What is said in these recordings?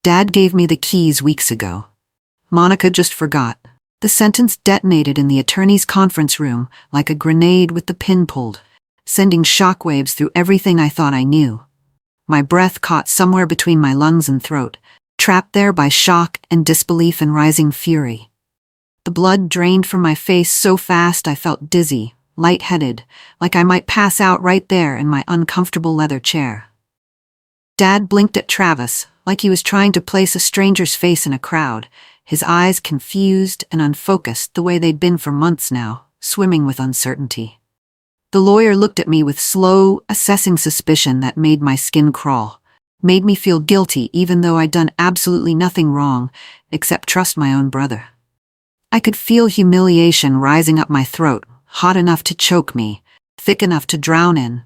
Dad gave me the keys weeks ago. Monica just forgot. The sentence detonated in the attorney's conference room like a grenade with the pin pulled, sending shockwaves through everything I thought I knew. My breath caught somewhere between my lungs and throat, trapped there by shock and disbelief and rising fury. The blood drained from my face so fast I felt dizzy, lightheaded, like I might pass out right there in my uncomfortable leather chair. Dad blinked at Travis, like he was trying to place a stranger's face in a crowd, his eyes confused and unfocused the way they'd been for months now, swimming with uncertainty. The lawyer looked at me with slow, assessing suspicion that made my skin crawl, made me feel guilty even though I'd done absolutely nothing wrong except trust my own brother. I could feel humiliation rising up my throat, hot enough to choke me, thick enough to drown in,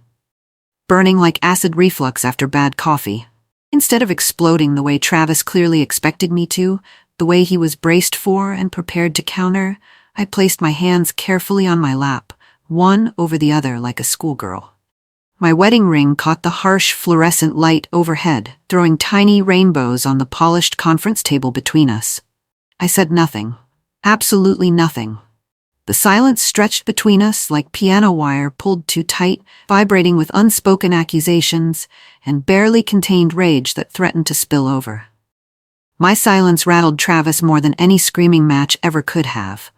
burning like acid reflux after bad coffee. Instead of exploding the way Travis clearly expected me to, the way he was braced for and prepared to counter, I placed my hands carefully on my lap, one over the other like a schoolgirl. My wedding ring caught the harsh fluorescent light overhead, throwing tiny rainbows on the polished conference table between us. I said nothing. Absolutely nothing. The silence stretched between us like piano wire pulled too tight, vibrating with unspoken accusations and barely contained rage that threatened to spill over. My silence rattled Travis more than any screaming match ever could have.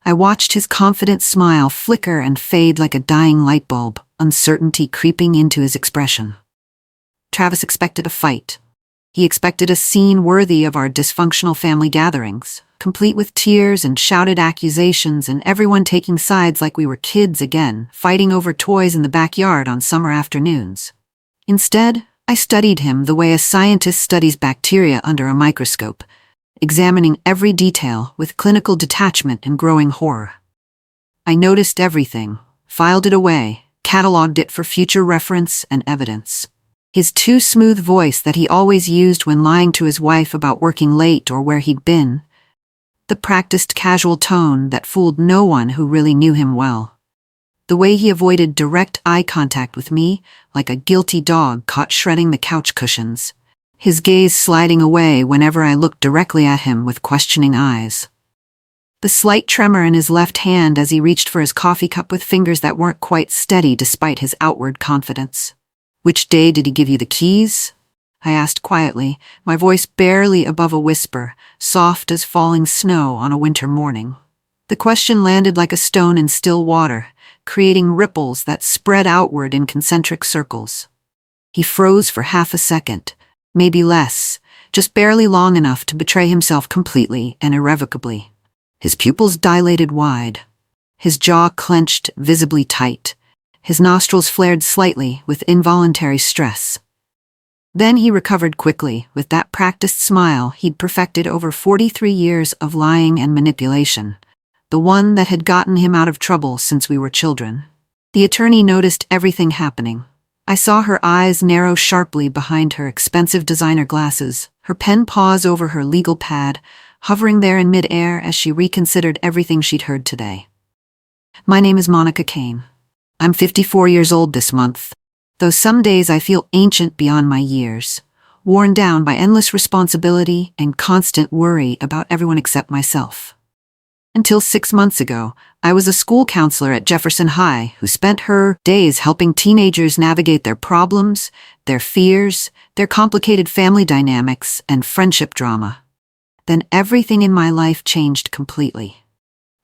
I watched his confident smile flicker and fade like a dying light bulb, uncertainty creeping into his expression. Travis expected a fight. He expected a scene worthy of our dysfunctional family gatherings, complete with tears and shouted accusations and everyone taking sides like we were kids again, fighting over toys in the backyard on summer afternoons. Instead, I studied him the way a scientist studies bacteria under a microscope, examining every detail with clinical detachment and growing horror. I noticed everything, filed it away, cataloged it for future reference and evidence. His too smooth voice that he always used when lying to his wife about working late or where he'd been, the practiced casual tone that fooled no one who really knew him well. The way he avoided direct eye contact with me, like a guilty dog caught shredding the couch cushions, his gaze sliding away whenever I looked directly at him with questioning eyes. The slight tremor in his left hand as he reached for his coffee cup with fingers that weren't quite steady despite his outward confidence. "Which day did he give you the keys?" I asked quietly, my voice barely above a whisper, soft as falling snow on a winter morning. The question landed like a stone in still water, creating ripples that spread outward in concentric circles. He froze for half a second, maybe less, just barely long enough to betray himself completely and irrevocably. His pupils dilated wide. His jaw clenched visibly tight. His nostrils flared slightly with involuntary stress. Then he recovered quickly with that practiced smile he'd perfected over 43 years of lying and manipulation, the one that had gotten him out of trouble since we were children. The attorney noticed everything happening. I saw her eyes narrow sharply behind her expensive designer glasses, her pen pause over her legal pad, hovering there in mid-air as she reconsidered everything she'd heard today. "My name is Monica Kane. I'm 54 years old this month, though some days I feel ancient beyond my years, worn down by endless responsibility and constant worry about everyone except myself. Until 6 months ago, I was a school counselor at Jefferson High who spent her days helping teenagers navigate their problems, their fears, their complicated family dynamics, and friendship drama. Then everything in my life changed completely.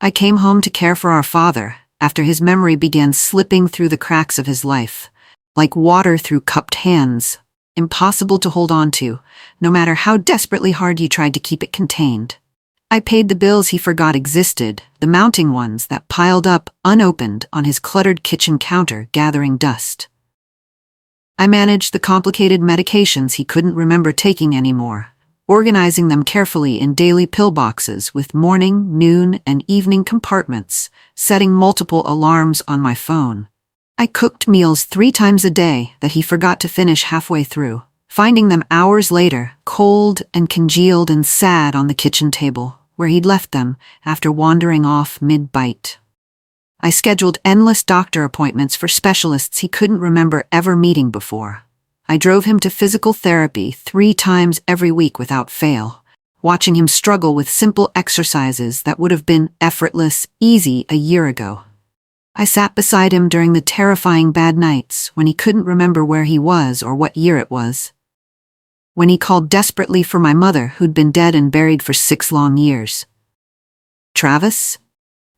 I came home to care for our father after his memory began slipping through the cracks of his life, like water through cupped hands, impossible to hold on to, no matter how desperately hard you tried to keep it contained. I paid the bills he forgot existed, the mounting ones that piled up unopened on his cluttered kitchen counter, gathering dust. I managed the complicated medications he couldn't remember taking anymore, organizing them carefully in daily pill boxes with morning, noon, and evening compartments, setting multiple alarms on my phone. I cooked meals 3 times a day that he forgot to finish halfway through, finding them hours later, cold and congealed and sad on the kitchen table, where he'd left them after wandering off mid-bite. I scheduled endless doctor appointments for specialists he couldn't remember ever meeting before. I drove him to physical therapy 3 times every week without fail, watching him struggle with simple exercises that would have been effortless, easy a year ago. I sat beside him during the terrifying bad nights when he couldn't remember where he was or what year it was. When he called desperately for my mother, who'd been dead and buried for 6 long years. Travis?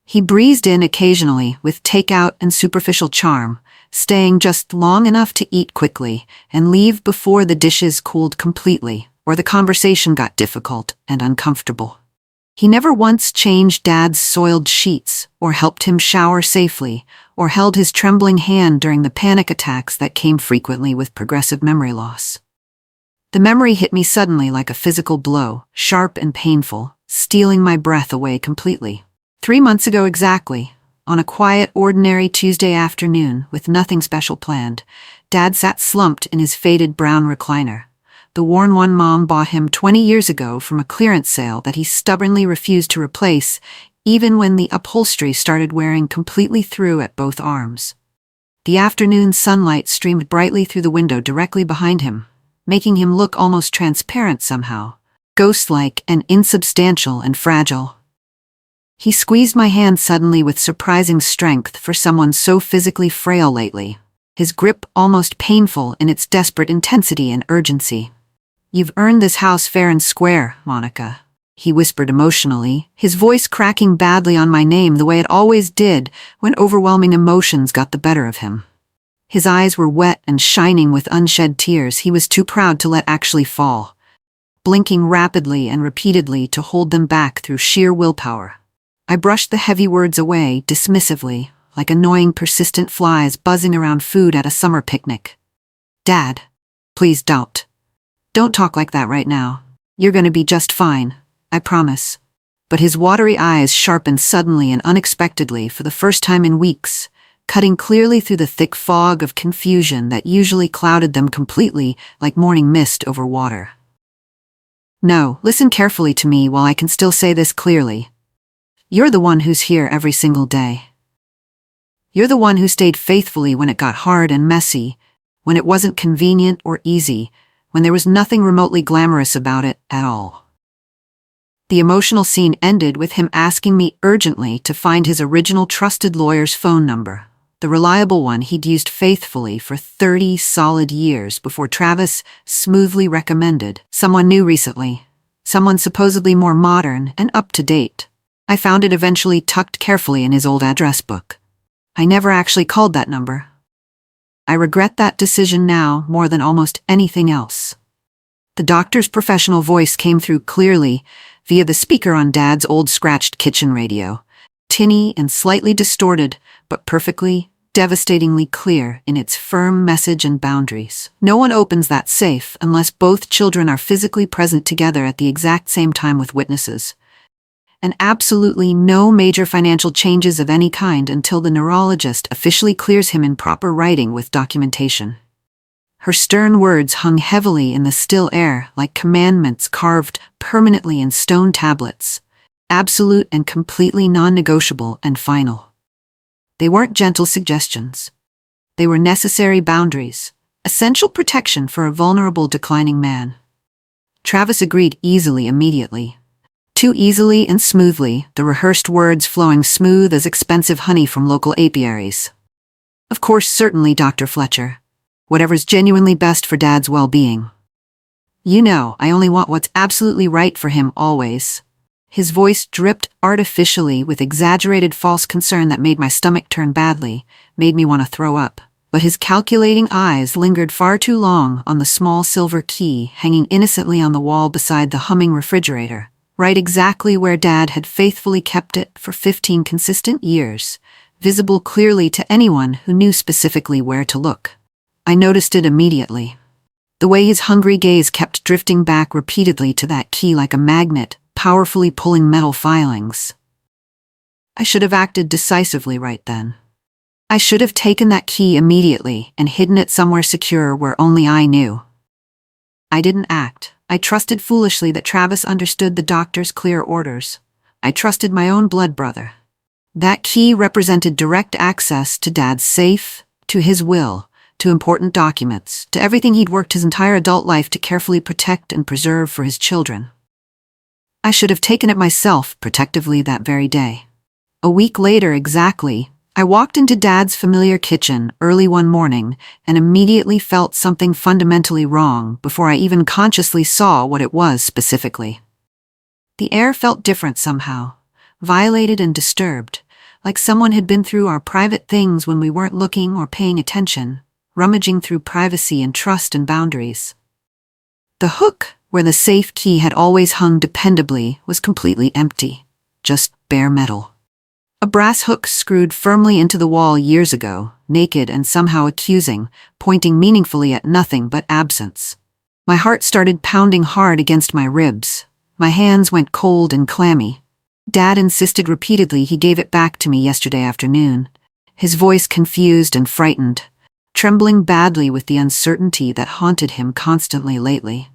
He breezed in occasionally with takeout and superficial charm, staying just long enough to eat quickly and leave before the dishes cooled completely or the conversation got difficult and uncomfortable. He never once changed Dad's soiled sheets or helped him shower safely or held his trembling hand during the panic attacks that came frequently with progressive memory loss. The memory hit me suddenly like a physical blow, sharp and painful, stealing my breath away completely. 3 months ago exactly, on a quiet, ordinary Tuesday afternoon with nothing special planned, Dad sat slumped in his faded brown recliner, the worn one Mom bought him 20 years ago from a clearance sale that he stubbornly refused to replace, even when the upholstery started wearing completely through at both arms. The afternoon sunlight streamed brightly through the window directly behind him, making him look almost transparent somehow, ghost-like and insubstantial and fragile. He squeezed my hand suddenly with surprising strength for someone so physically frail lately, his grip almost painful in its desperate intensity and urgency. "You've earned this house fair and square, Monica," he whispered emotionally, his voice cracking badly on my name the way it always did when overwhelming emotions got the better of him. His eyes were wet and shining with unshed tears he was too proud to let actually fall, blinking rapidly and repeatedly to hold them back through sheer willpower. I brushed the heavy words away dismissively, like annoying persistent flies buzzing around food at a summer picnic. "Dad, please don't. Don't talk like that right now. You're gonna be just fine, I promise." But his watery eyes sharpened suddenly and unexpectedly for the first time in weeks, cutting clearly through the thick fog of confusion that usually clouded them completely like morning mist over water. "No, listen carefully to me while I can still say this clearly. You're the one who's here every single day. You're the one who stayed faithfully when it got hard and messy, when it wasn't convenient or easy, when there was nothing remotely glamorous about it at all." The emotional scene ended with him asking me urgently to find his original trusted lawyer's phone number, the reliable one he'd used faithfully for 30 solid years before Travis smoothly recommended someone new recently, someone supposedly more modern and up-to-date. I found it eventually tucked carefully in his old address book. I never actually called that number. I regret that decision now more than almost anything else. The doctor's professional voice came through clearly via the speaker on Dad's old scratched kitchen radio, tinny and slightly distorted, but perfectly, devastatingly clear in its firm message and boundaries. "No one opens that safe unless both children are physically present together at the exact same time with witnesses. And absolutely no major financial changes of any kind until the neurologist officially clears him in proper writing with documentation." Her stern words hung heavily in the still air like commandments carved permanently in stone tablets, absolute and completely non-negotiable and final. They weren't gentle suggestions. They were necessary boundaries, essential protection for a vulnerable, declining man. Travis agreed easily immediately. Too easily and smoothly, the rehearsed words flowing smooth as expensive honey from local apiaries. "Of course, certainly, Dr. Fletcher. Whatever's genuinely best for Dad's well-being. You know, I only want what's absolutely right for him always." His voice dripped artificially with exaggerated false concern that made my stomach turn badly, made me want to throw up. But his calculating eyes lingered far too long on the small silver key hanging innocently on the wall beside the humming refrigerator, right exactly where Dad had faithfully kept it for 15 consistent years, visible clearly to anyone who knew specifically where to look. I noticed it immediately. The way his hungry gaze kept drifting back repeatedly to that key like a magnet, powerfully pulling metal filings. I should have acted decisively right then. I should have taken that key immediately and hidden it somewhere secure where only I knew. I didn't act. I trusted foolishly that Travis understood the doctor's clear orders. I trusted my own blood brother. That key represented direct access to Dad's safe, to his will, to important documents, to everything he'd worked his entire adult life to carefully protect and preserve for his children. I should have taken it myself protectively that very day. A week later exactly, I walked into Dad's familiar kitchen early one morning and immediately felt something fundamentally wrong before I even consciously saw what it was specifically. The air felt different somehow, violated and disturbed, like someone had been through our private things when we weren't looking or paying attention, rummaging through privacy and trust and boundaries. The hook, where the safe key had always hung dependably, was completely empty, just bare metal. A brass hook screwed firmly into the wall years ago, naked and somehow accusing, pointing meaningfully at nothing but absence. My heart started pounding hard against my ribs. My hands went cold and clammy. Dad insisted repeatedly he gave it back to me yesterday afternoon, his voice confused and frightened, trembling badly with the uncertainty that haunted him constantly lately.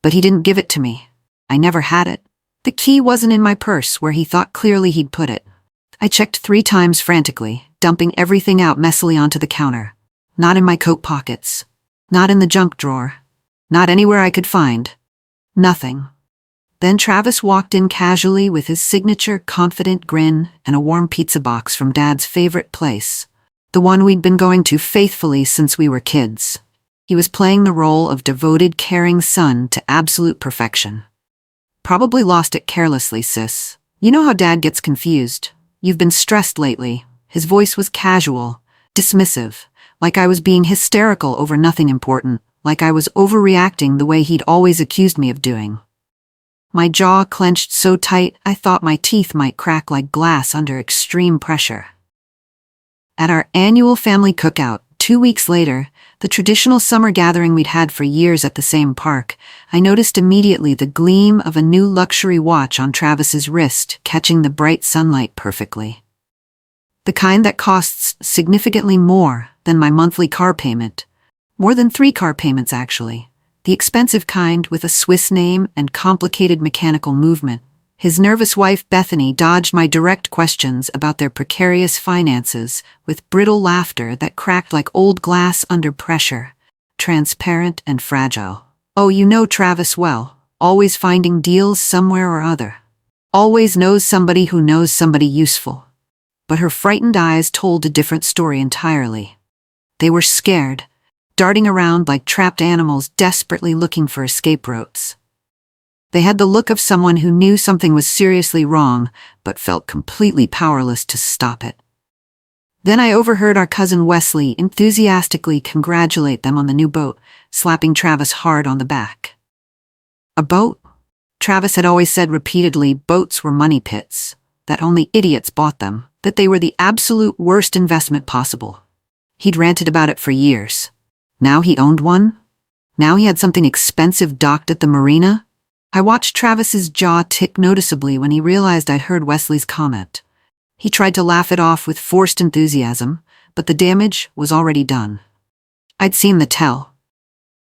But he didn't give it to me. I never had it. The key wasn't in my purse where he thought clearly he'd put it. I checked 3 times frantically, dumping everything out messily onto the counter. Not in my coat pockets. Not in the junk drawer. Not anywhere I could find. Nothing. Then Travis walked in casually with his signature confident grin and a warm pizza box from Dad's favorite place, the one we'd been going to faithfully since we were kids. He was playing the role of devoted, caring son to absolute perfection. Probably lost it carelessly, sis. You know how Dad gets confused. You've been stressed lately. His voice was casual, dismissive, like I was being hysterical over nothing important, like I was overreacting the way he'd always accused me of doing. My jaw clenched so tight I thought my teeth might crack like glass under extreme pressure. At our annual family cookout, 2 weeks later, the traditional summer gathering we'd had for years at the same park, I noticed immediately the gleam of a new luxury watch on Travis's wrist, catching the bright sunlight perfectly. The kind that costs significantly more than my monthly car payment. More than 3 car payments, actually. The expensive kind with a Swiss name and complicated mechanical movement. His nervous wife Bethany dodged my direct questions about their precarious finances with brittle laughter that cracked like old glass under pressure, transparent and fragile. Oh, you know Travis well, always finding deals somewhere or other. Always knows somebody who knows somebody useful. But her frightened eyes told a different story entirely. They were scared, darting around like trapped animals desperately looking for escape routes. They had the look of someone who knew something was seriously wrong, but felt completely powerless to stop it. Then I overheard our cousin Wesley enthusiastically congratulate them on the new boat, slapping Travis hard on the back. A boat? Travis had always said repeatedly boats were money pits, that only idiots bought them, that they were the absolute worst investment possible. He'd ranted about it for years. Now he owned one? Now he had something expensive docked at the marina? I watched Travis's jaw tick noticeably when he realized I'd heard Wesley's comment. He tried to laugh it off with forced enthusiasm, but the damage was already done. I'd seen the tell.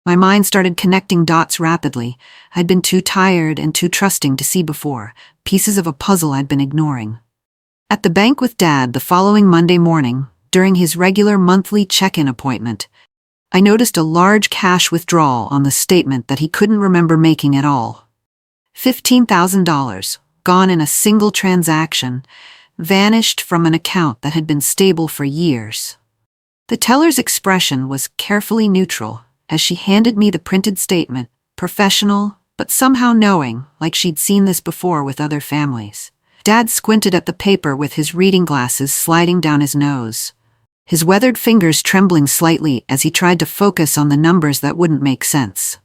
My mind started connecting dots rapidly. I'd been too tired and too trusting to see before, pieces of a puzzle I'd been ignoring. At the bank with Dad the following Monday morning, during his regular monthly check-in appointment, I noticed a large cash withdrawal on the statement that he couldn't remember making at all. $15,000, gone in a single transaction, vanished from an account that had been stable for years. The teller's expression was carefully neutral as she handed me the printed statement, professional, but somehow knowing, like she'd seen this before with other families. Dad squinted at the paper with his reading glasses sliding down his nose, his weathered fingers trembling slightly as he tried to focus on the numbers that wouldn't make sense.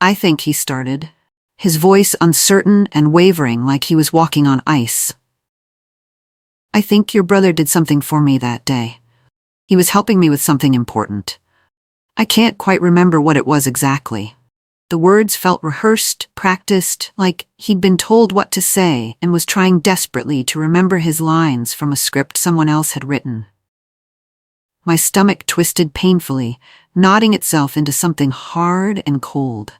I think he started, his voice uncertain and wavering like he was walking on ice. I think your brother did something for me that day. He was helping me with something important. I can't quite remember what it was exactly. The words felt rehearsed, practiced, like he'd been told what to say and was trying desperately to remember his lines from a script someone else had written. My stomach twisted painfully, knotting itself into something hard and cold.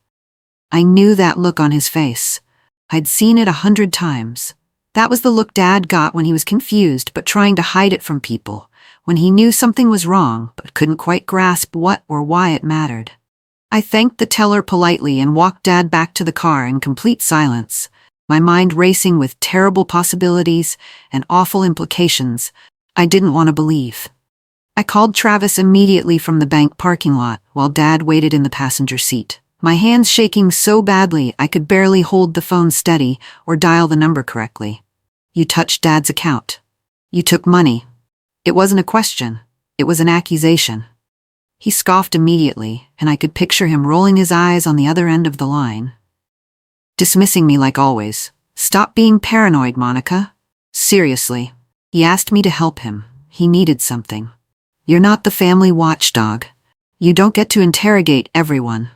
I knew that look on his face. I'd seen it 100 times. That was the look Dad got when he was confused but trying to hide it from people, when he knew something was wrong but couldn't quite grasp what or why it mattered. I thanked the teller politely and walked Dad back to the car in complete silence, my mind racing with terrible possibilities and awful implications I didn't want to believe. I called Travis immediately from the bank parking lot while Dad waited in the passenger seat, my hands shaking so badly I could barely hold the phone steady or dial the number correctly. "You touched Dad's account. You took money." It wasn't a question, it was an accusation. He scoffed immediately, and I could picture him rolling his eyes on the other end of the line. Dismissing me like always. "Stop being paranoid, Monica. Seriously." He asked me to help him. He needed something. "You're not the family watchdog. You don't get to interrogate everyone."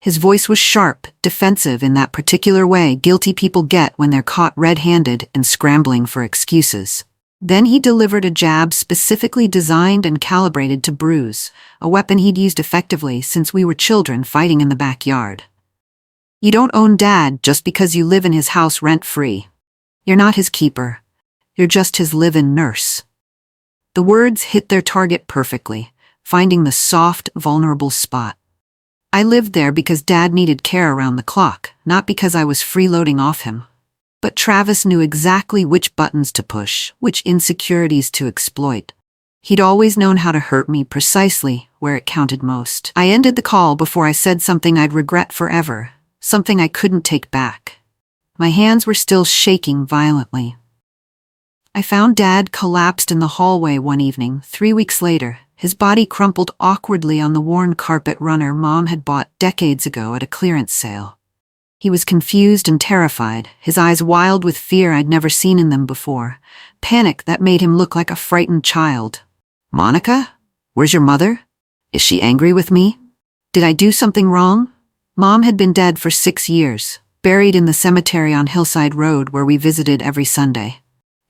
His voice was sharp, defensive in that particular way guilty people get when they're caught red-handed and scrambling for excuses. Then he delivered a jab specifically designed and calibrated to bruise, a weapon he'd used effectively since we were children fighting in the backyard. "You don't own Dad just because you live in his house rent-free. You're not his keeper. You're just his live-in nurse." The words hit their target perfectly, finding the soft, vulnerable spot. I lived there because Dad needed care around the clock, not because I was freeloading off him. But Travis knew exactly which buttons to push, which insecurities to exploit. He'd always known how to hurt me precisely where it counted most. I ended the call before I said something I'd regret forever, something I couldn't take back. My hands were still shaking violently. I found Dad collapsed in the hallway one evening, 3 weeks later, his body crumpled awkwardly on the worn carpet runner Mom had bought decades ago at a clearance sale. He was confused and terrified, his eyes wild with fear I'd never seen in them before, panic that made him look like a frightened child. "Monica? Where's your mother? Is she angry with me? Did I do something wrong?" Mom had been dead for 6 years, buried in the cemetery on Hillside Road where we visited every Sunday.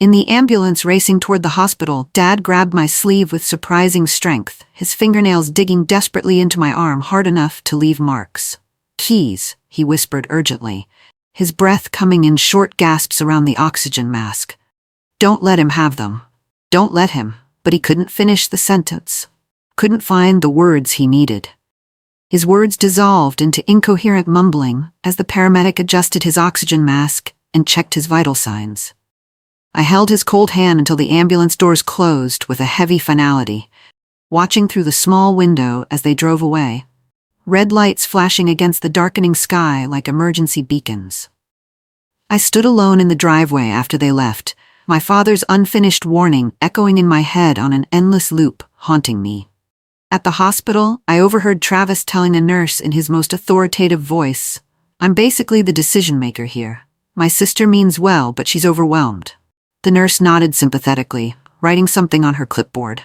In the ambulance racing toward the hospital, Dad grabbed my sleeve with surprising strength, his fingernails digging desperately into my arm hard enough to leave marks. "Keys," he whispered urgently, his breath coming in short gasps around the oxygen mask. "Don't let him have them. Don't let him." But he couldn't finish the sentence. Couldn't find the words he needed. His words dissolved into incoherent mumbling as the paramedic adjusted his oxygen mask and checked his vital signs. I held his cold hand until the ambulance doors closed with a heavy finality, watching through the small window as they drove away, red lights flashing against the darkening sky like emergency beacons. I stood alone in the driveway after they left, my father's unfinished warning echoing in my head on an endless loop, haunting me. At the hospital, I overheard Travis telling a nurse in his most authoritative voice, "I'm basically the decision-maker here. My sister means well, but she's overwhelmed." The nurse nodded sympathetically, writing something on her clipboard.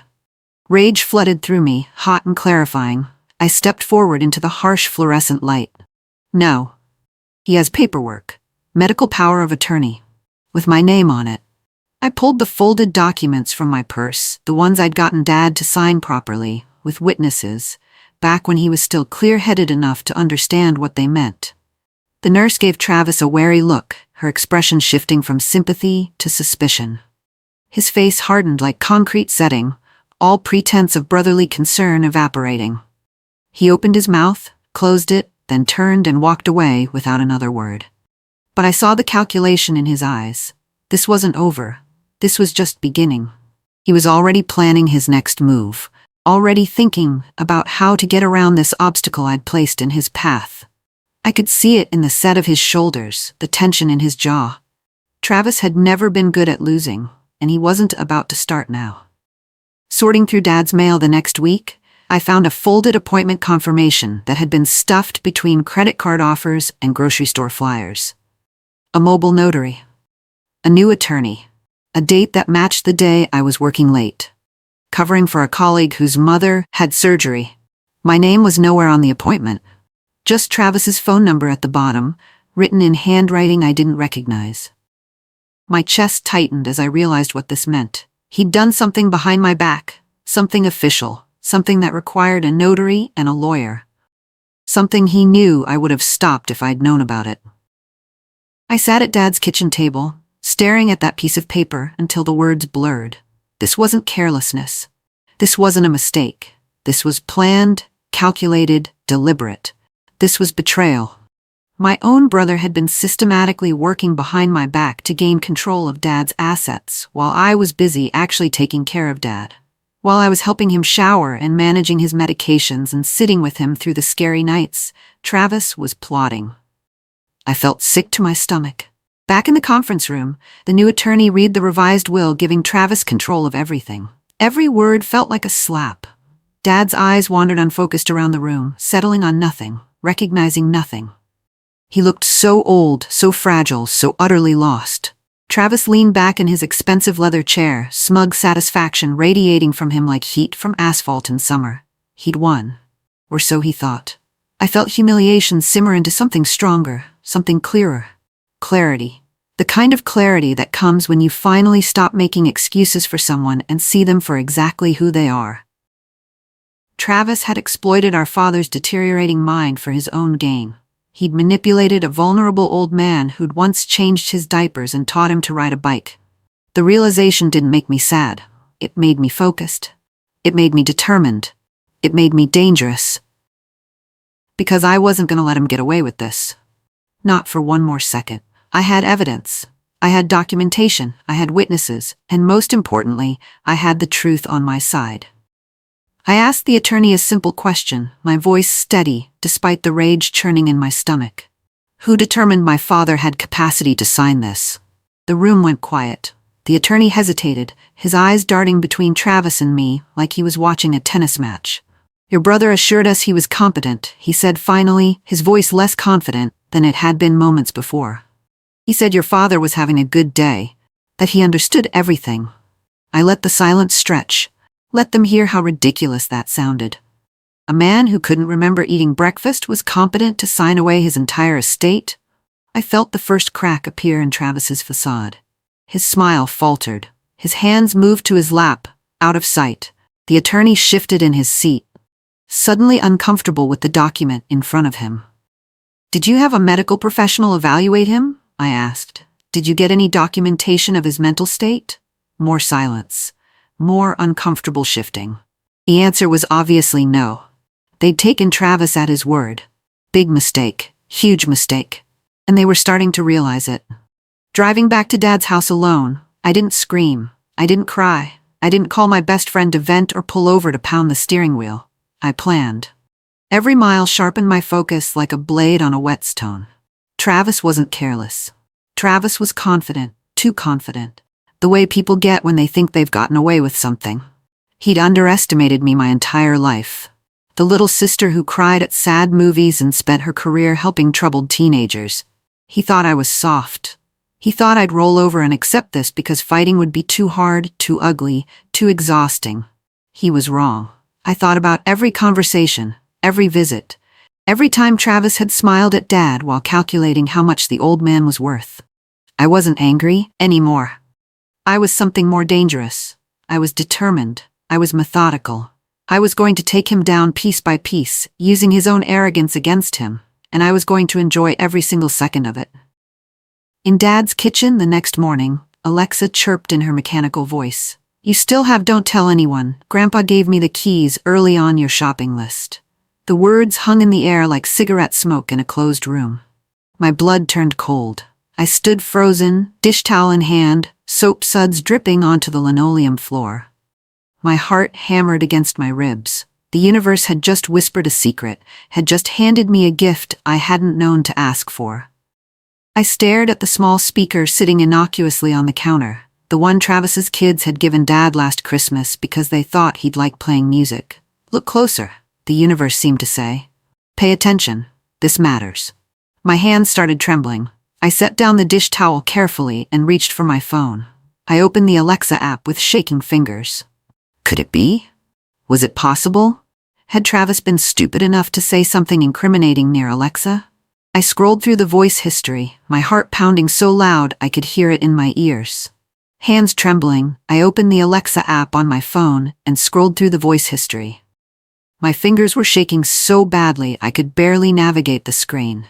Rage flooded through me, hot and clarifying. I stepped forward into the harsh fluorescent light. "No. He has paperwork. Medical power of attorney. With my name on it." I pulled the folded documents from my purse, the ones I'd gotten Dad to sign properly, with witnesses, back when he was still clear-headed enough to understand what they meant. The nurse gave Travis a wary look, her expression shifting from sympathy to suspicion. His face hardened like concrete setting, all pretense of brotherly concern evaporating. He opened his mouth, closed it, then turned and walked away without another word. But I saw the calculation in his eyes. This wasn't over. This was just beginning. He was already planning his next move, already thinking about how to get around this obstacle I'd placed in his path. I could see it in the set of his shoulders, the tension in his jaw. Travis had never been good at losing, and he wasn't about to start now. Sorting through Dad's mail the next week, I found a folded appointment confirmation that had been stuffed between credit card offers and grocery store flyers. A mobile notary. A new attorney. A date that matched the day I was working late. Covering for a colleague whose mother had surgery. My name was nowhere on the appointment. Just Travis's phone number at the bottom, written in handwriting I didn't recognize. My chest tightened as I realized what this meant. He'd done something behind my back, something official. Something that required a notary and a lawyer. Something he knew I would have stopped if I'd known about it. I sat at Dad's kitchen table, staring at that piece of paper until the words blurred. This wasn't carelessness. This wasn't a mistake. This was planned, calculated, deliberate. This was betrayal. My own brother had been systematically working behind my back to gain control of Dad's assets, while I was busy actually taking care of Dad. While I was helping him shower and managing his medications and sitting with him through the scary nights, Travis was plotting. I felt sick to my stomach. Back in the conference room, the new attorney read the revised will, giving Travis control of everything. Every word felt like a slap. Dad's eyes wandered unfocused around the room, settling on nothing, recognizing nothing. He looked so old, so fragile, so utterly lost. Travis leaned back in his expensive leather chair, smug satisfaction radiating from him like heat from asphalt in summer. He'd won. Or so he thought. I felt humiliation simmer into something stronger, something clearer. Clarity. The kind of clarity that comes when you finally stop making excuses for someone and see them for exactly who they are. Travis had exploited our father's deteriorating mind for his own gain. He'd manipulated a vulnerable old man who'd once changed his diapers and taught him to ride a bike. The realization didn't make me sad. It made me focused. It made me determined. It made me dangerous. Because I wasn't going to let him get away with this. Not for one more second. I had evidence. I had documentation. I had witnesses. And most importantly, I had the truth on my side. I asked the attorney a simple question, my voice steady, despite the rage churning in my stomach. Who determined my father had capacity to sign this? The room went quiet. The attorney hesitated, his eyes darting between Travis and me like he was watching a tennis match. Your brother assured us he was competent, he said finally, his voice less confident than it had been moments before. He said your father was having a good day, that he understood everything. I let the silence stretch. Let them hear how ridiculous that sounded. A man who couldn't remember eating breakfast was competent to sign away his entire estate? I felt the first crack appear in Travis's facade. His smile faltered. His hands moved to his lap, out of sight. The attorney shifted in his seat, suddenly uncomfortable with the document in front of him. Did you have a medical professional evaluate him? I asked. Did you get any documentation of his mental state? More silence. More uncomfortable shifting. The answer was obviously no. They'd taken Travis at his word. Big mistake. Huge mistake. And they were starting to realize it. Driving back to Dad's house alone, I didn't scream. I didn't cry. I didn't call my best friend to vent or pull over to pound the steering wheel. I planned. Every mile sharpened my focus like a blade on a whetstone. Travis wasn't careless. Travis was confident, too confident. The way people get when they think they've gotten away with something. He'd underestimated me my entire life. The little sister who cried at sad movies and spent her career helping troubled teenagers. He thought I was soft. He thought I'd roll over and accept this because fighting would be too hard, too ugly, too exhausting. He was wrong. I thought about every conversation, every visit, every time Travis had smiled at Dad while calculating how much the old man was worth. I wasn't angry anymore. I was something more dangerous. I was determined. I was methodical. I was going to take him down piece by piece, using his own arrogance against him, and I was going to enjoy every single second of it. In Dad's kitchen the next morning, Alexa chirped in her mechanical voice. You still have "don't tell anyone. Grandpa gave me the keys early on your shopping list." The words hung in the air like cigarette smoke in a closed room. My blood turned cold. I stood frozen, dish towel in hand, soap suds dripping onto the linoleum floor. My heart hammered against my ribs. The universe had just whispered a secret, had just handed me a gift I hadn't known to ask for. I stared at the small speaker sitting innocuously on the counter, the one Travis's kids had given Dad last Christmas because they thought he'd like playing music. Look closer, the universe seemed to say. Pay attention. This matters. My hands started trembling. I set down the dish towel carefully and reached for my phone. I opened the Alexa app with shaking fingers. Could it be? Was it possible? Had Travis been stupid enough to say something incriminating near Alexa? I scrolled through the voice history, my heart pounding so loud I could hear it in my ears. Hands trembling, I opened the Alexa app on my phone and scrolled through the voice history. My fingers were shaking so badly I could barely navigate the screen.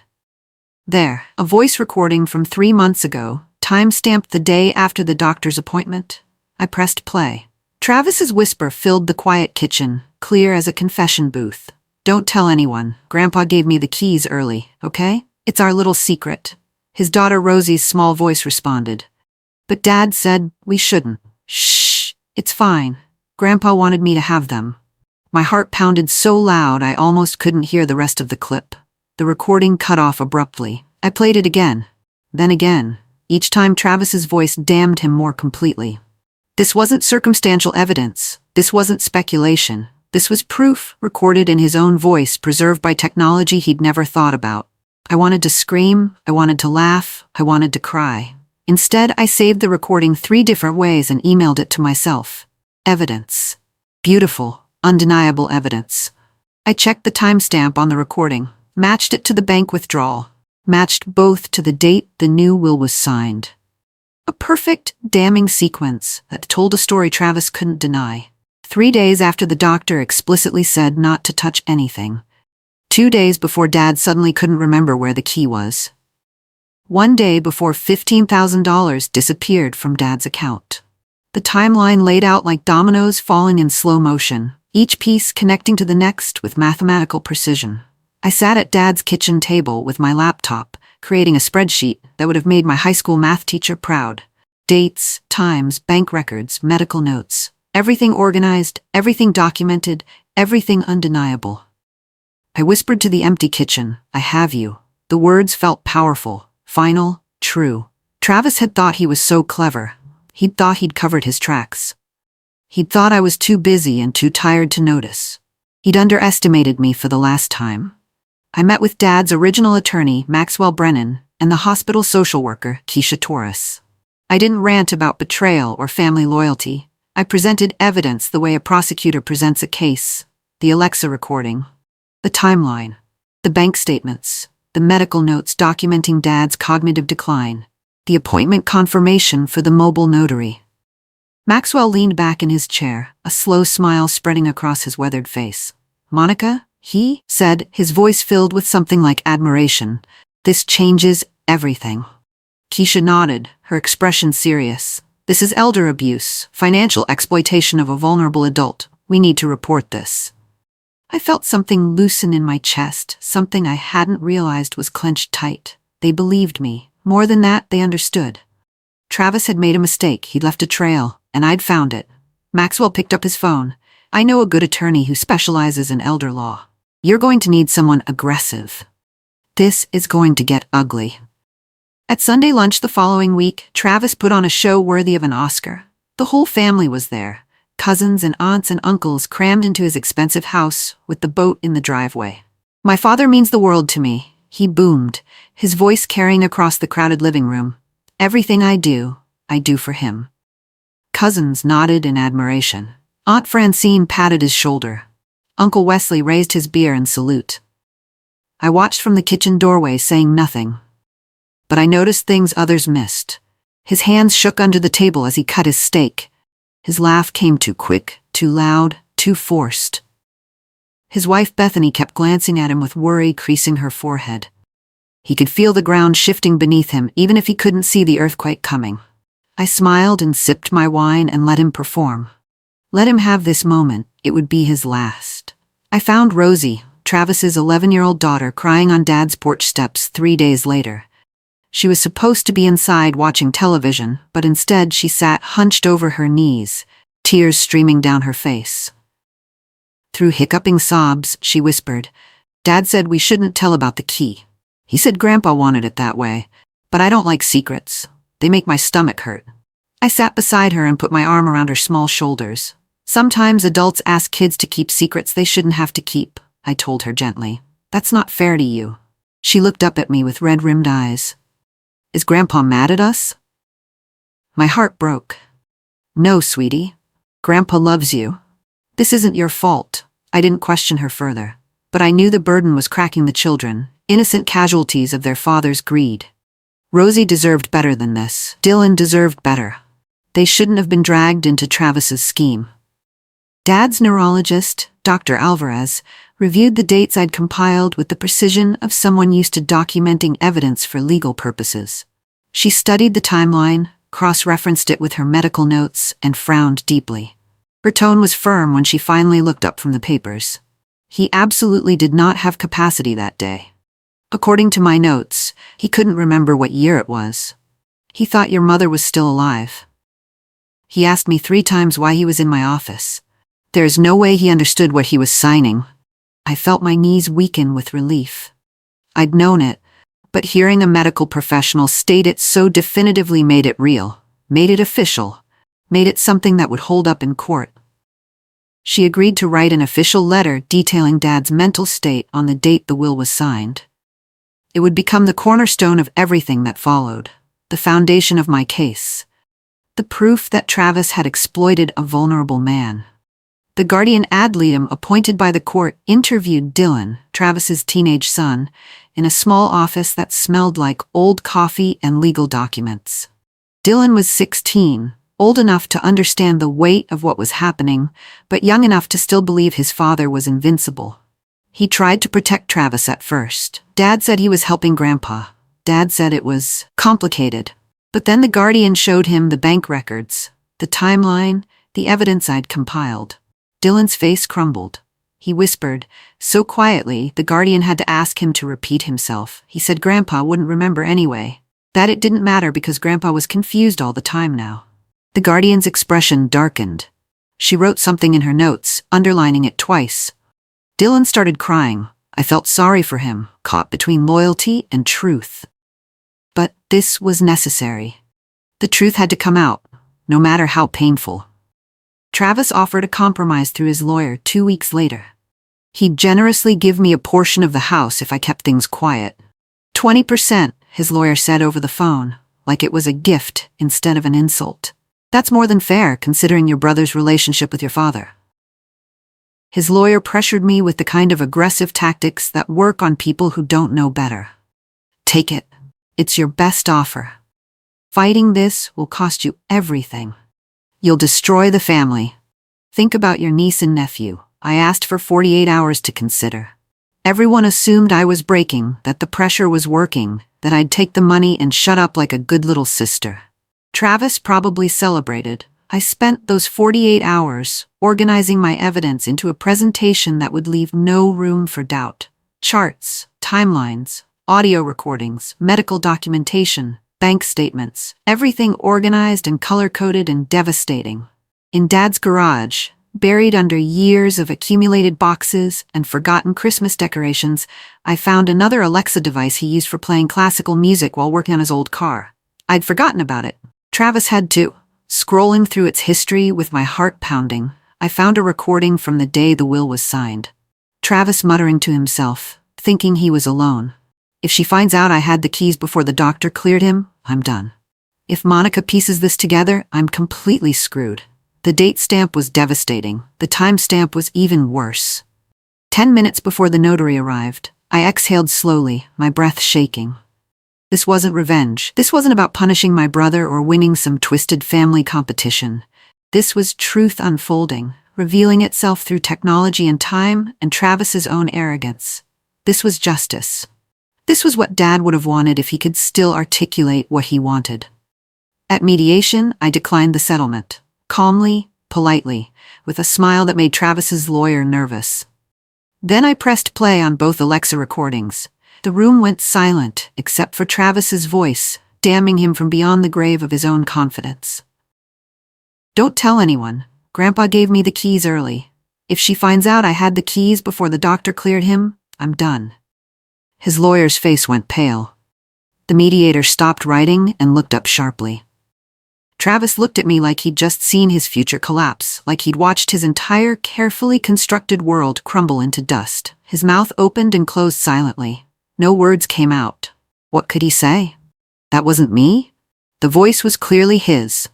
There, a voice recording from 3 months ago, time-stamped the day after the doctor's appointment. I pressed play. Travis's whisper filled the quiet kitchen, clear as a confession booth. Don't tell anyone. Grandpa gave me the keys early, okay? It's our little secret. His daughter Rosie's small voice responded. But Dad said we shouldn't. Shh, it's fine. Grandpa wanted me to have them. My heart pounded so loud I almost couldn't hear the rest of the clip. The recording cut off abruptly. I played it again. Then again. Each time Travis's voice damned him more completely. This wasn't circumstantial evidence. This wasn't speculation. This was proof, recorded in his own voice, preserved by technology he'd never thought about. I wanted to scream, I wanted to laugh, I wanted to cry. Instead, I saved the recording 3 different ways and emailed it to myself. Evidence. Beautiful, undeniable evidence. I checked the timestamp on the recording, matched it to the bank withdrawal, matched both to the date the new will was signed. A perfect, damning sequence that told a story Travis couldn't deny. 3 days after the doctor explicitly said not to touch anything. 2 days before Dad suddenly couldn't remember where the key was. 1 day before $15,000 disappeared from Dad's account. The timeline laid out like dominoes falling in slow motion, each piece connecting to the next with mathematical precision. I sat at Dad's kitchen table with my laptop, creating a spreadsheet that would have made my high school math teacher proud. Dates, times, bank records, medical notes. Everything organized, everything documented, everything undeniable. I whispered to the empty kitchen, I have you. The words felt powerful, final, true. Travis had thought he was so clever. He'd thought he'd covered his tracks. He'd thought I was too busy and too tired to notice. He'd underestimated me for the last time. I met with Dad's original attorney, Maxwell Brennan, and the hospital social worker, Keisha Torres. I didn't rant about betrayal or family loyalty. I presented evidence the way a prosecutor presents a case. The Alexa recording, the timeline, the bank statements, the medical notes documenting Dad's cognitive decline, the appointment confirmation for the mobile notary. Maxwell leaned back in his chair, a slow smile spreading across his weathered face. Monica, he said, his voice filled with something like admiration. This changes everything. Keisha nodded, her expression serious. This is elder abuse, financial exploitation of a vulnerable adult. We need to report this. I felt something loosen in my chest, something I hadn't realized was clenched tight. They believed me. More than that, they understood. Travis had made a mistake. He'd left a trail, and I'd found it. Maxwell picked up his phone. I know a good attorney who specializes in elder law. You're going to need someone aggressive. This is going to get ugly. At Sunday lunch the following week, Travis put on a show worthy of an Oscar. The whole family was there. Cousins and aunts and uncles crammed into his expensive house with the boat in the driveway. My father means the world to me, he boomed, his voice carrying across the crowded living room. Everything I do for him. Cousins nodded in admiration. Aunt Francine patted his shoulder. Uncle Wesley raised his beer in salute. I watched from the kitchen doorway, saying nothing. But I noticed things others missed. His hands shook under the table as he cut his steak. His laugh came too quick, too loud, too forced. His wife Bethany kept glancing at him with worry creasing her forehead. He could feel the ground shifting beneath him, even if he couldn't see the earthquake coming. I smiled and sipped my wine and let him perform. Let him have this moment. It would be his last. I found Rosie, Travis's 11-year-old daughter, crying on Dad's porch steps 3 days later. She was supposed to be inside watching television, but instead she sat hunched over her knees, tears streaming down her face. Through hiccuping sobs, she whispered, Dad said we shouldn't tell about the key. He said Grandpa wanted it that way, but I don't like secrets. They make my stomach hurt. I sat beside her and put my arm around her small shoulders. Sometimes adults ask kids to keep secrets they shouldn't have to keep, I told her gently. That's not fair to you. She looked up at me with red-rimmed eyes. Is Grandpa mad at us? My heart broke. No, sweetie. Grandpa loves you. This isn't your fault. I didn't question her further. But I knew the burden was cracking the children, innocent casualties of their father's greed. Rosie deserved better than this. Dylan deserved better. They shouldn't have been dragged into Travis's scheme. Dad's neurologist, Dr. Alvarez, reviewed the dates I'd compiled with the precision of someone used to documenting evidence for legal purposes. She studied the timeline, cross-referenced it with her medical notes, and frowned deeply. Her tone was firm when she finally looked up from the papers. He absolutely did not have capacity that day. According to my notes, he couldn't remember what year it was. He thought your mother was still alive. He asked me 3 times why he was in my office. There's no way he understood what he was signing. I felt my knees weaken with relief. I'd known it, but hearing a medical professional state it so definitively made it real, made it official, made it something that would hold up in court. She agreed to write an official letter detailing Dad's mental state on the date the will was signed. It would become the cornerstone of everything that followed, the foundation of my case, the proof that Travis had exploited a vulnerable man. The guardian ad litem appointed by the court interviewed Dylan, Travis's teenage son, in a small office that smelled like old coffee and legal documents. Dylan was 16, old enough to understand the weight of what was happening, but young enough to still believe his father was invincible. He tried to protect Travis at first. Dad said he was helping Grandpa. Dad said it was complicated. But then the guardian showed him the bank records, the timeline, the evidence I'd compiled. Dylan's face crumbled. He whispered, so quietly the guardian had to ask him to repeat himself. He said Grandpa wouldn't remember anyway. That it didn't matter because Grandpa was confused all the time now. The guardian's expression darkened. She wrote something in her notes, underlining it twice. Dylan started crying. I felt sorry for him, caught between loyalty and truth. But this was necessary. The truth had to come out, no matter how painful. Travis offered a compromise through his lawyer 2 weeks later. He'd generously give me a portion of the house if I kept things quiet. 20%, his lawyer said over the phone, like it was a gift instead of an insult. That's more than fair, considering your brother's relationship with your father. His lawyer pressured me with the kind of aggressive tactics that work on people who don't know better. Take it. It's your best offer. Fighting this will cost you everything. You'll destroy the family. Think about your niece and nephew. I asked for 48 hours to consider. Everyone assumed I was breaking, that the pressure was working, that I'd take the money and shut up like a good little sister. Travis probably celebrated. I spent those 48 hours organizing my evidence into a presentation that would leave no room for doubt. Charts, timelines, audio recordings, medical documentation, bank statements, everything organized and color-coded and devastating. In Dad's garage, buried under years of accumulated boxes and forgotten Christmas decorations, I found another Alexa device he used for playing classical music while working on his old car. I'd forgotten about it. Travis had too. Scrolling through its history with my heart pounding, I found a recording from the day the will was signed. Travis muttering to himself, thinking he was alone. If she finds out I had the keys before the doctor cleared him, I'm done. If Monica pieces this together, I'm completely screwed. The date stamp was devastating. The time stamp was even worse. 10 minutes before the notary arrived, I exhaled slowly, my breath shaking. This wasn't revenge. This wasn't about punishing my brother or winning some twisted family competition. This was truth unfolding, revealing itself through technology and time and Travis's own arrogance. This was justice. This was what Dad would have wanted if he could still articulate what he wanted. At mediation, I declined the settlement. Calmly, politely, with a smile that made Travis's lawyer nervous. Then I pressed play on both Alexa recordings. The room went silent, except for Travis's voice, damning him from beyond the grave of his own confidence. Don't tell anyone. Grandpa gave me the keys early. If she finds out I had the keys before the doctor cleared him, I'm done. His lawyer's face went pale. The mediator stopped writing and looked up sharply. Travis looked at me like he'd just seen his future collapse, like he'd watched his entire carefully constructed world crumble into dust. His mouth opened and closed silently. No words came out. What could he say? That wasn't me? The voice was clearly his.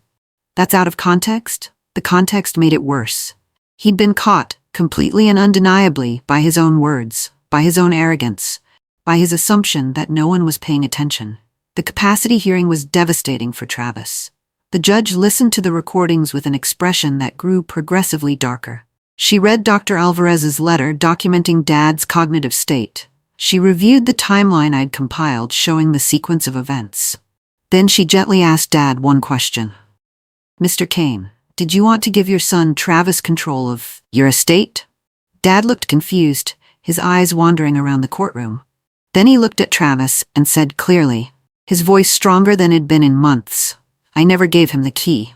That's out of context? The context made it worse. He'd been caught, completely and undeniably, by his own words, by his own arrogance, by his assumption that no one was paying attention. The capacity hearing was devastating for Travis. The judge listened to the recordings with an expression that grew progressively darker. She read Dr. Alvarez's letter documenting Dad's cognitive state. She reviewed the timeline I'd compiled showing the sequence of events. Then she gently asked Dad one question. Mr. Kane, Did you want to give your son Travis control of your estate? Dad looked confused, his eyes wandering around the courtroom. Then he looked at Travis and said clearly, his voice stronger than it'd been in months, I never gave him the key.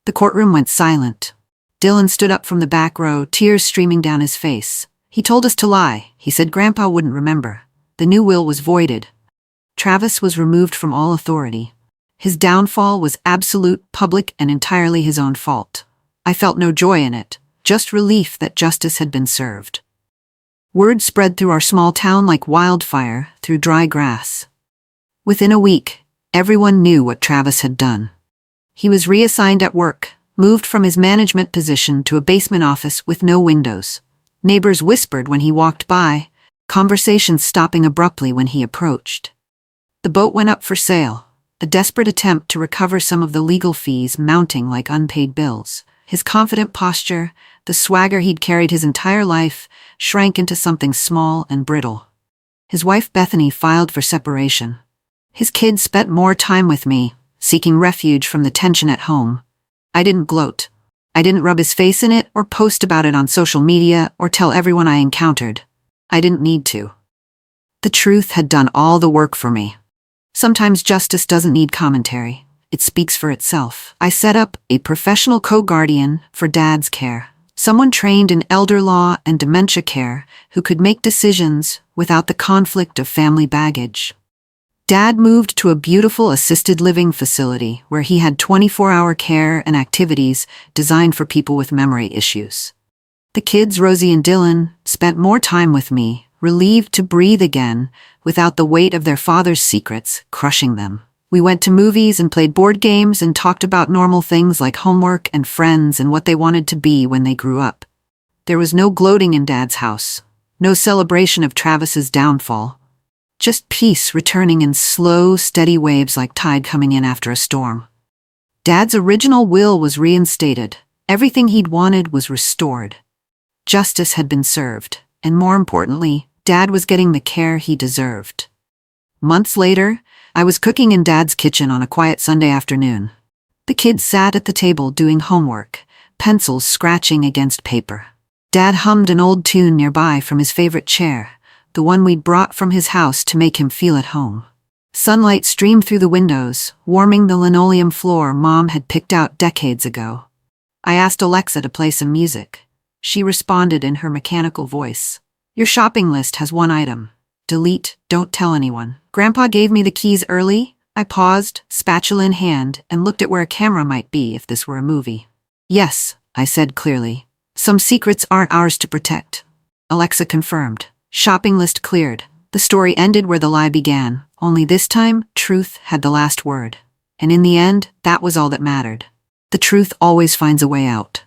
The courtroom went silent. Dylan stood up from the back row, tears streaming down his face. He told us to lie. He said Grandpa wouldn't remember. The new will was voided. Travis was removed from all authority. His downfall was absolute, public, and entirely his own fault. I felt no joy in it, just relief that justice had been served. Word spread through our small town like wildfire through dry grass. Within a week, everyone knew what Travis had done. He was reassigned at work, moved from his management position to a basement office with no windows. Neighbors whispered when he walked by, conversations stopping abruptly when he approached. The boat went up for sale, a desperate attempt to recover some of the legal fees mounting like unpaid bills. His confident posture, the swagger he'd carried his entire life, shrank into something small and brittle. His wife Bethany filed for separation. His kids spent more time with me, seeking refuge from the tension at home. I didn't gloat. I didn't rub his face in it or post about it on social media or tell everyone I encountered. I didn't need to. The truth had done all the work for me. Sometimes justice doesn't need commentary. It speaks for itself. I set up a professional co-guardian for Dad's care. Someone trained in elder law and dementia care who could make decisions without the conflict of family baggage. Dad moved to a beautiful assisted living facility where he had 24-hour care and activities designed for people with memory issues. The kids, Rosie and Dylan, spent more time with me, relieved to breathe again without the weight of their father's secrets crushing them. We went to movies and played board games and talked about normal things like homework and friends and what they wanted to be when they grew up. There was no gloating in Dad's house, no celebration of Travis's downfall. Just peace returning in slow, steady waves like tide coming in after a storm. Dad's original will was reinstated. Everything he'd wanted was restored. Justice had been served, and more importantly, Dad was getting the care he deserved. Months later, I was cooking in Dad's kitchen on a quiet Sunday afternoon. The kids sat at the table doing homework, pencils scratching against paper. Dad hummed an old tune nearby from his favorite chair, the one we'd brought from his house to make him feel at home. Sunlight streamed through the windows, warming the linoleum floor Mom had picked out decades ago. I asked Alexa to play some music. She responded in her mechanical voice. Your shopping list has one item. Delete, don't tell anyone. Grandpa gave me the keys early. I paused, spatula in hand, and looked at where a camera might be if this were a movie. Yes, I said clearly. Some secrets aren't ours to protect. Alexa confirmed. Shopping list cleared. The story ended where the lie began, only this time, truth had the last word. And in the end, that was all that mattered. The truth always finds a way out.